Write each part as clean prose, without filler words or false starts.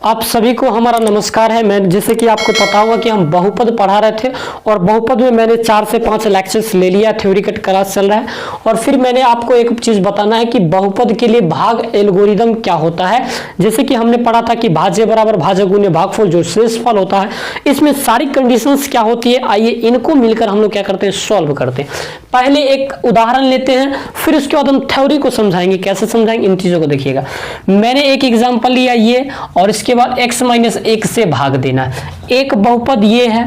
आप सभी को हमारा नमस्कार है। मैं जैसे कि आपको पता होगा कि हम बहुपद पढ़ा रहे थे और बहुपद में मैंने 4 से 5 लेक्चर्स ले लिया, थ्योरी कट क्लास चल रहा है। और फिर मैंने आपको एक चीज बताना है कि बहुपद के लिए भाग एल्गोरिदम क्या होता है। जैसे कि हमने पढ़ा था कि भाज्य बराबर भाजक गुणे भागफल जो शेषफल होता है, इसमें सारी कंडीशंस क्या होती है, आइए इनको मिलकर हम लोग क्या करते हैं, सॉल्व करते हैं। पहले एक उदाहरण लेते हैं, फिर उसके बाद हम थ्योरी को समझाएंगे। कैसे समझाएंगे, इन चीजों को देखिएगा। मैंने एक एग्जांपल लिया ये, और इसके बाद x माइनस 1 से भाग देना है। एक बहुपद ये है,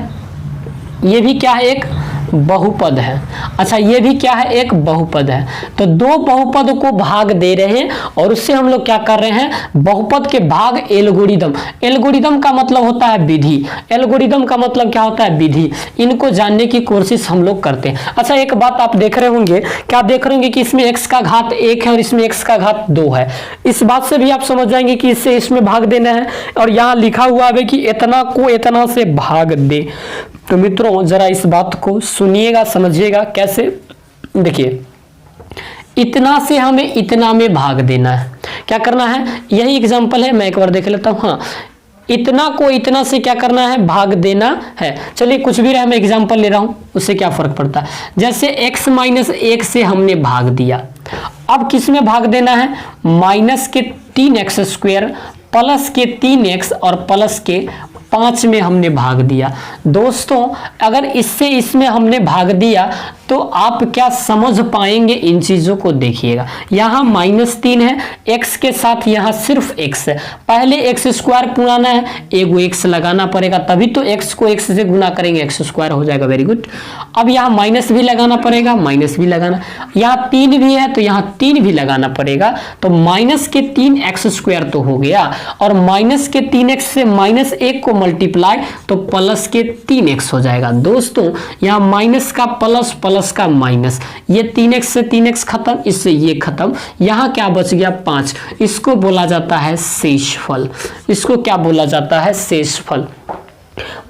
ये भी क्या है, एक बहुपद है। अच्छा, ये भी क्या है, एक बहुपद है। तो दो बहुपद को भाग दे रहे हैं और उससे हम लोग क्या कर रहे हैं, बहुपद के भाग एल्गोरिदम। एल्गोरिदम का मतलब होता है विधि। एल्गोरिदम का मतलब क्या होता है, विधि। इनको जानने की कोशिश हम लोग करते हैं। अच्छा, एक बात आप देख रहे होंगे, क्या देख रहे होंगे कि इसमें x का घात 1 है और इसमें x का घात 2 है। इस बात से भी आप समझ जाएंगे कि इससे इसमें भाग देना है। और यहाँ लिखा हुआ है कि इतना को इतना से भाग दे। तो मित्रों जरा इस बात को सुनिएगा, समझिएगा। कैसे, देखिए, इतना से हमें इतना में भाग देना है। क्या करना है, यही एग्जांपल है, मैं एक बार देख लेता हूं। हाँ, इतना को इतना से क्या करना है, भाग देना है। चलिए कुछ भी रहे, मैं एग्जांपल ले रहा हूं, उससे क्या फर्क पड़ता है। जैसे x माइनस 1 से हमने भाग दिया, अब किस में भाग देना है, माइनस के 3x स्क्वायर प्लस के 3x और प्लस के 5 में हमने भाग दिया। दोस्तों अगर इससे इसमें हमने भाग दिया तो आप क्या समझ पाएंगे, इन चीजों को देखिएगा। यहाँ -3 है, x के साथ यहाँ सिर्फ x है। पहले x स्क्वायर पुराना है, एगो x लगाना पड़ेगा, तभी तो x को x से गुना करेंगे, x स्क्वायर हो जाएगा। Very good. अब यहाँ माइनस भी लगाना पड़ेगा, माइनस भी लगाना, यहाँ 3 भी है तो यहाँ 3 भी लगाना पड़ेगा। तो माइनस के 3x स्क्वायर तो हो गया, और माइनस के 3x से -1 को मल्टीप्लाई तो प्लस के 3x हो जाएगा। दोस्तों यहाँ माइनस का प्लस, प्लस का माइनस, ये 3x से 3x खत्म, इससे ये खत्म, यहाँ क्या बच गया 5। इसको बोला जाता है शेषफल। इसको क्या बोला जाता है, शेषफल।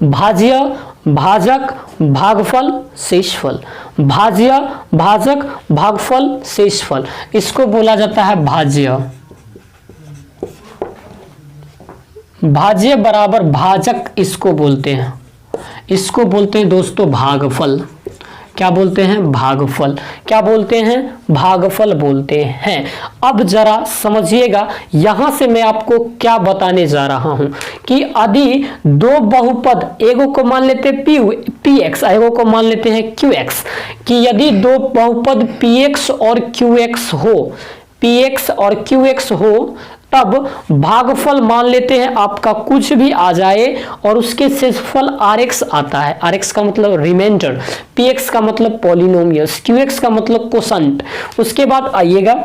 भाज्य भाजक भागफल शेषफल, भाज्य भाजक भागफल शेषफल, इसको बोला जाता है भाज्य। भाज्य बराबर भाजक इसको बोलते हैं, इसको बोलते हैं दोस्तों भागफल। क्या बोलते हैं, भागफल। क्या बोलते हैं, भागफल बोलते हैं। अब जरा समझिएगा, यहां से मैं आपको क्या बताने जा रहा हूं कि यदि दो बहुपद, एगो को मान लेते हैं px, एगो को मान लेते हैं qx, कि यदि दो बहुपद px और qx हो, px और qx हो, तब भागफल मान लेते हैं आपका कुछ भी आ जाए और उसके शेषफल rx आता है। rx का मतलब रिमाइंडर, px का मतलब पॉलिनोमियस, qx का मतलब कोशंट। उसके बाद आइएगा,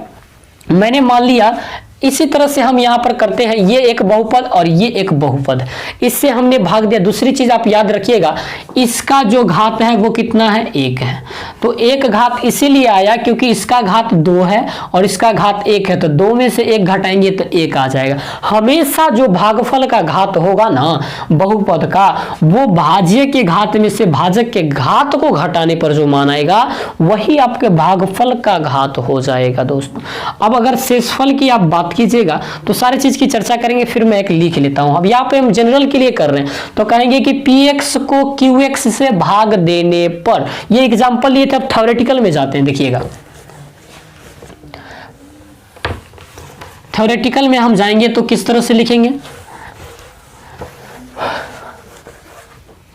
मैंने मान लिया, इसी तरह से हम यहां पर करते हैं, ये एक बहुपद और ये एक बहुपद, इससे हमने भाग दिया। दूसरी चीज आप याद रखिएगा, इसका जो घात है वो कितना है, 1 है। तो एक घात इसीलिए आया क्योंकि इसका घात 2 है और इसका घात 1 है, तो 2 में से 1 घटाएंगे तो 1 आ जाएगा। हमेशा जो भागफल का घात होगा ना बहुपद का, वो भाज्य के घात में से भाजक के घात को घटाने पर जो मान आएगा वही आपके भागफल का घात हो जाएगा। दोस्तों अब अगर शेषफल की आप बात कीजिएगा तो सारी चीज की चर्चा करेंगे, फिर मैं एक लिख लेता हूं। अब यहाँ पे हम जनरल के लिए कर रहे हैं, तो कहेंगे कि px को qx से भाग देने पर, ये एग्जांपल लिए थे। अब थ्योरेटिकल में जाते हैं, देखिएगा। थ्योरेटिकल में हम जाएंगे तो किस तरह से लिखेंगे,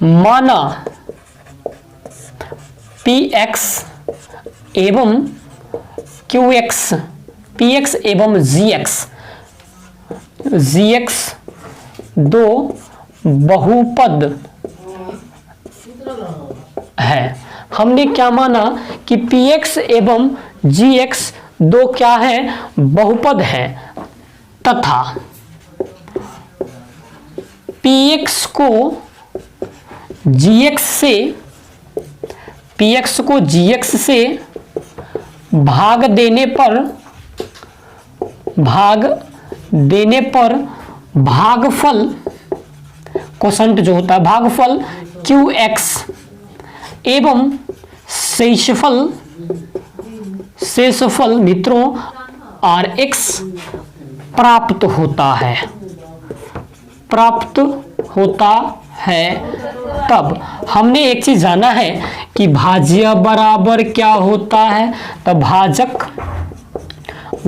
माना px एवं qx, px एवं gx दो बहुपद है। हमने क्या माना कि px एवं gx दो क्या है, बहुपद है, तथा px को gx से भाग देने पर भागफल, कोशंट जो होता है भागफल qx एवं शेषफल मित्रों rx प्राप्त होता है। प्राप्त होता है तब हमने एक चीज जाना है कि भाज्य बराबर क्या होता है, तो भाजक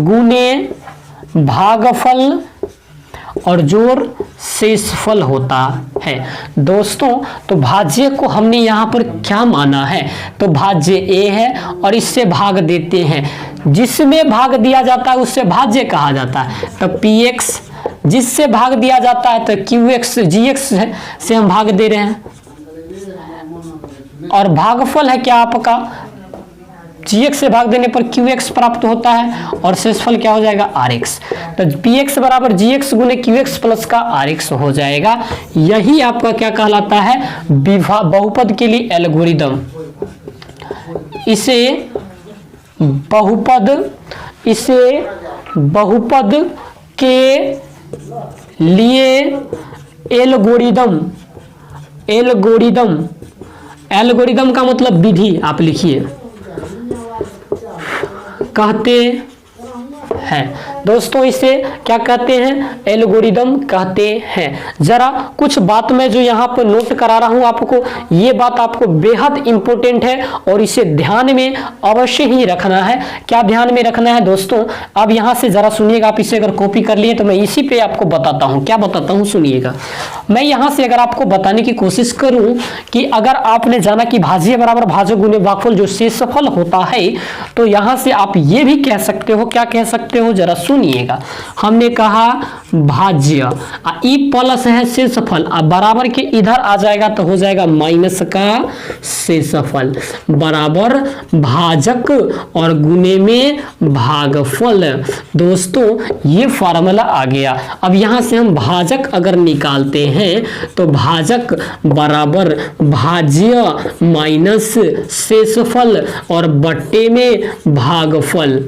गुने भागफल और जोड़ शेषफल होता है। दोस्तों तो भाज्य को हमने यहाँ पर क्या माना है, तो भाज्य ए है और इससे भाग देते हैं, जिसमें भाग दिया जाता है उससे भाज्य कहा जाता है। तो px जिससे भाग दिया जाता है तो qx gx से हम भाग दे रहे हैं, और भागफल है क्या आपका, gx से भाग देने पर qx प्राप्त होता है और शेषफल क्या हो जाएगा rx। तो px बराबर gx गुने qx प्लस का rx हो जाएगा। यही आपका क्या कहलाता है, बहुपद के लिए एल्गोरिदम। इसे बहुपद के लिए एल्गोरिदम का मतलब विधि आप लिखिए कहते हैं। दोस्तों इसे क्या कहते हैं, एल्गोरिदम कहते हैं। जरा कुछ बात मैं जो यहाँ पर नोट करा रहा हूँ आपको, ये बात आपको बेहद इंपॉर्टेंट है और इसे ध्यान में अवश्य ही रखना है। क्या ध्यान में रखना है दोस्तों, अब यहाँ से जरा सुनिएगा। आप इसे अगर कॉपी कर लिए तो मैं इसी पे आपको बताता हूँ। क्या बताता हूँ सुनिएगा। मैं यहाँ से अगर आपको बताने की कोशिश करूँ कि अगर आपने जाना कि भाज्य बराबर भाजक गुने भागफल जो शेषफल होता है, तो यहाँ से आप ये भी कह सकते हो, क्या कह सकते हो जरा सुनिएगा। हमने कहा भाज्य ई प्लस है शेषफल, अब बराबर के इधर आ जाएगा तो हो जाएगा माइनस का शेषफल बराबर भाजक और गुने में भागफल। दोस्तों ये फार्मूला आ गया। अब यहां से हम भाजक अगर निकालते हैं तो भाजक बराबर भाज्य माइनस शेषफल और बट्टे में भागफल,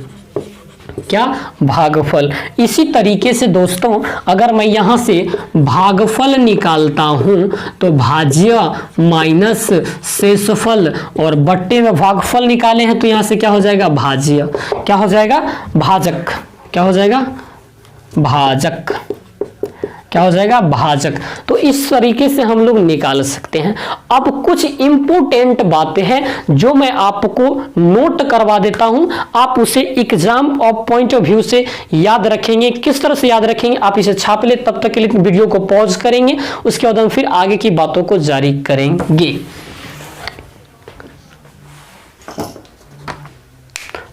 क्या भागफल। इसी तरीके से दोस्तों अगर मैं यहां से भागफल निकालता हूं तो भाज्य माइनस शेषफल और बट्टे में भागफल निकाले हैं तो यहां से क्या हो जाएगा, भाज्य, क्या हो जाएगा, भाजक, क्या हो जाएगा, भाजक, क्या हो जाएगा, भाजक। तो इस तरीके से हम लोग निकाल सकते हैं। अब कुछ इंपॉर्टेंट बातें हैं जो मैं आपको नोट करवा देता हूं, आप उसे exam of point of view से याद रखेंगे। किस तरह से याद रखेंगे, आप इसे छाप ले, तब तक के लिए वीडियो को पॉज करेंगे, उसके बाद हम फिर आगे की बातों को जारी करेंगे।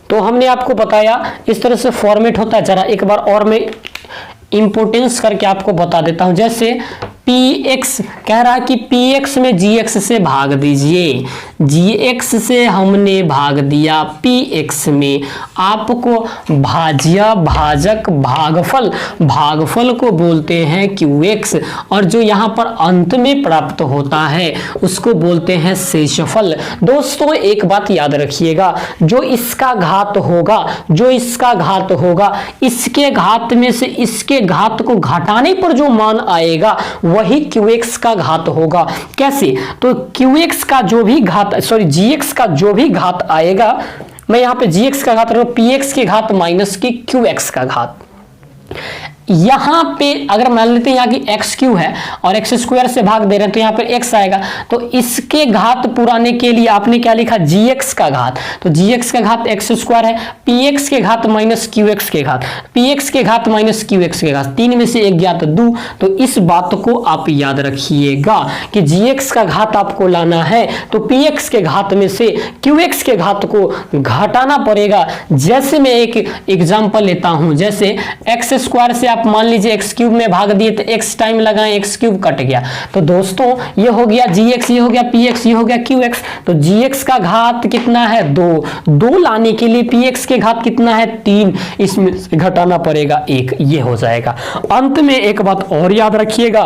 तो हमने आपको बताया इस तरह से फॉर्मेट होता है। जरा एक बार और मैं इंपोर्टेंस करके आपको बता देता हूं। जैसे px कह रहा है कि px में gx से भाग दीजिए, gx से हमने भाग दिया px में। आपको भाज्य भाजक भागफल, भागफल को बोलते हैं qx, और जो यहाँ पर अंत में प्राप्त होता है उसको बोलते हैं शेषफल। दोस्तों एक बात याद रखिएगा, जो इसका घात होगा, जो इसका घात होगा, इसके घात में से इसके घात को घटाने पर जो मान आएगा वही qx का घात होगा। कैसे, तो qx का जो भी घात, सॉरी gx का जो भी घात आएगा, मैं यहां पे gx का घात रखूं, px के घात माइनस की qx का घात। यहां पे अगर मान लेते हैं यहाँ की एक्स क्यू है और एक्स स्क्वायर से भाग दे रहे हैं तो यहाँ पे एक्स आएगा, तो इसके घात पुराने के लिए आपने क्या लिखा, जीएक्स का घात। तो जीएक्स का घात एक्स स्क्वायर है, पीएक्स के घात माइनस क्यूएक्स के घात, पीएक्स के घात माइनस क्यूएक्स के घात, तीन में से एक ज्ञात दो। तो इस बात को आप याद रखिएगा कि जीएक्स का घात आपको लाना है तो पीएक्स के घात में से क्यूएक्स के घात को घटाना पड़ेगा। जैसे मैं एक एग्जांपल लेता हूं, जैसे एक्स स्क्वायर से आप मान लीजिए एक्स क्यूब में भाग दिए तो एक्स टाइम लगाएं, एक्स क्यूब कट गया। तो दोस्तों ये हो गया जीएक्स, ये हो गया पीएक्स, ये हो गया क्यूएक्स। तो जीएक्स का घात कितना है, दो लाने के लिए पीएक्स के घात कितना है, 3, इसमें से घटाना पड़ेगा 1, ये हो जाएगा। अंत में एक बात और याद रखिएगा,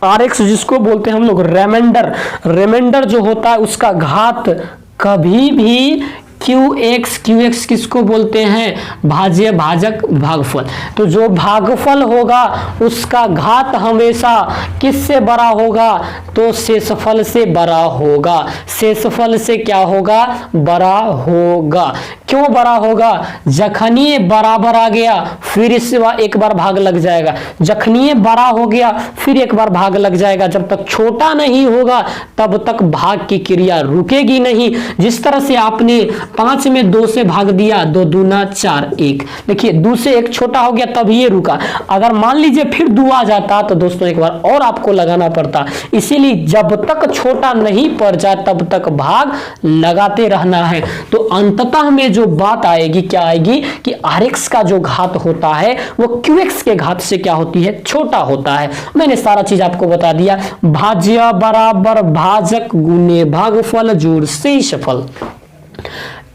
आरएक्स जिसको बोलते हैं हम लोग रिमाइंडर, रिमाइंडर जो होता है उसका घात कभी भी क्यू एक्स किसको बोलते हैं? भाज्य भाजक भागफल। तो जो भागफल होगा उसका घात हमेशा किससे बड़ा होगा? तो शेषफल से बड़ा होगा। शेषफल से क्या होगा? बड़ा होगा। क्यों बड़ा होगा? जखनी बराबर आ गया फिर इससे एक बार भाग लग जाएगा, जखनी बड़ा हो गया फिर एक बार भाग लग जाएगा। जब तक छोटा नहीं होगा तब तक भाग की क्रिया रुकेगी नहीं। जिस तरह से आपने 5 में 2 से भाग दिया, 2 दूना 4 1, देखिए 2 से 1 छोटा हो गया तब ये रुका। अगर मान लीजिए फिर 2 आ जाता तो दोस्तों एक बार और आपको लगाना पड़ता। इसीलिए जब तक छोटा नहीं पड़ जाए तब तक भाग लगाते रहना है। तो अंततः में जो बात आएगी क्या आएगी कि rx का जो घात होता है वो qx के घात से क्या होती है? छोटा होता है। मैंने सारा चीज आपको बता दिया। भाज्य बराबर भाजक गुने भागफल जोड़ शेषफल।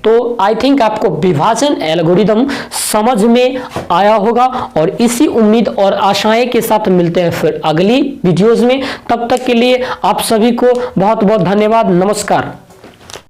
तो आई थिंक आपको विभाजन एल्गोरिदम समझ में आया होगा और इसी उम्मीद और आशाएं के साथ मिलते हैं फिर अगली वीडियोस में। तब तक के लिए आप सभी को बहुत बहुत धन्यवाद। नमस्कार।